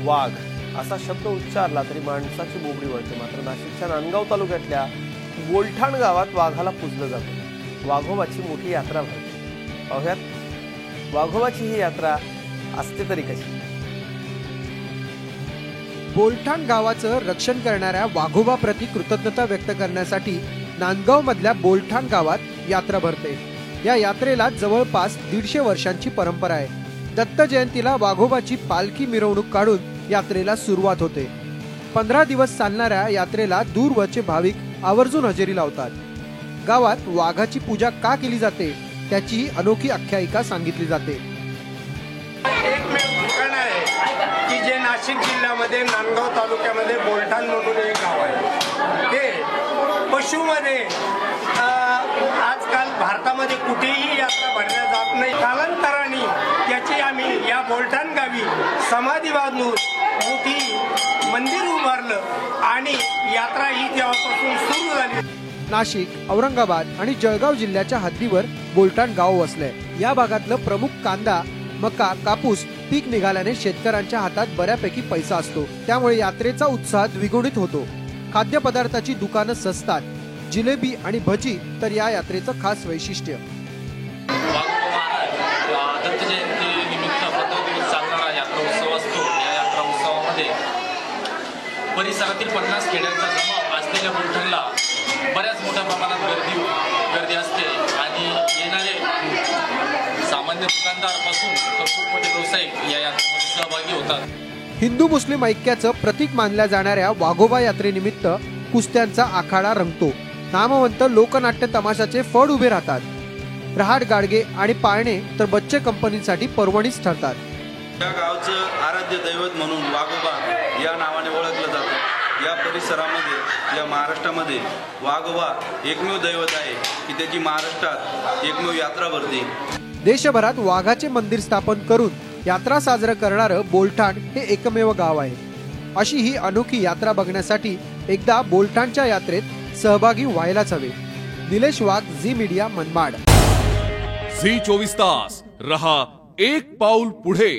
वाघ असा शब्द उच्चारला तरी माणसाची बोबडी वळते। मात्र नाशिकच्या नांदगाव तालुक्यातल्या बोलठाण गावात वाघाला पूजलं जातं। वाघोबाची मोठी यात्रा भरते। पाहुयात वाघोबाची ही यात्रा असते तरी कशी। बोलठाण गावाचं रक्षण करणाऱ्या वाघोबाप्रती कृतज्ञता व्यक्त करण्यासाठी नांदगाव मधल्या बोलठाण गावात यात्रा भरते। या यात्रेला जवळपास 150 वर्षांची परंपरा आहे। दत्त जयंतीला वाघोबाची पालखी मिरवणूक काढून यात्रेला सुरुवात होते। 15 दिवस चालणाऱ्या यात्रेला दूरवरचे भाविक आवर्जून हजेरी लावतात। गावात वाघाची पूजा का केली जाते त्याची ही अनोखी आख्यायिका सांगितली जाते। की जे नाशिक जिल्ह्यामध्ये नांदगाव तालुक्यामध्ये बोलठाण म्हणून एक गाव आहे। ते पशुमध्ये आजकाल भारतामध्ये कुठेही यात्रा भरल्या जात नाही। कालांतराने त्याची आम्ही या बोलठाण गावी समाधी बांधून मोठी मंदिर उभारलं आणि यात्रा ही तेव्हापासून सुरू झाली। नाशिक, औरंगाबाद आणि जळगाव जिल्ह्याच्या हद्दीवर बोलठाण गाव वसलंय। या भागातलं प्रमुख कांदा, मका, कापूस पीक निघाल्याने शेतकऱ्यांच्या हातात बऱ्यापैकी पैसा असतो। त्यामुळे यात्रेचा उत्साह द्विगुणित होतो। खाद्यपदार्थाची दुकानं सजतात। जिलेबी आणि भजी तर या यात्रेचं खास वैशिष्ट्य। दत्त जयंती निमित्त 15 दिवस चालणारा यात्रा उत्सव असतो। या यात्रा उत्सवामध्ये परिसरातील 50 खेड्यांचा जमाव असलेल्या बोलठाणला बऱ्याच मोठ्या प्रमाणात गर्दी असते आणि येणारे सामान्य दुकानदारापासून तर खूप मोठे व्यावसायिक या यात्रेमध्ये सहभागी होतात। हिंदू मुस्लिम ऐक्याचं प्रतीक मानल्या जाणाऱ्या वाघोबा यात्रेनिमित्त कुस्त्यांचा आखाडा रंगतो। नामवंत लोकनाट्य तमाशाचे फड उभे राहतात। रहाट, गाडगे आणि पाळणे तर बच्चे कंपनीसाठी पर्वणीच ठरतात। या गावचं आराध्य दैवत म्हणून वाघोबा या नावाने ओळखलं जातं। या परिसरामध्ये, या महाराष्ट्रामध्ये वाघोबा एकमेव दैवत आहे की त्याची महाराष्ट्रात एकमेव यात्रा भरते। देशभरात वाघाचे मंदिर स्थापन करून यात्रा साजरा करणारं बोलठाण हे एकमेव गाव आहे। अशी ही अनोखी यात्रा बघण्यासाठी एकदा बोलठाणच्या यात्रेत सहभागी व्हायलाच हवे। निलेश वाघ, झी मीडिया, मनमाड। झी 24 तास रहा एक पाऊल पुढे।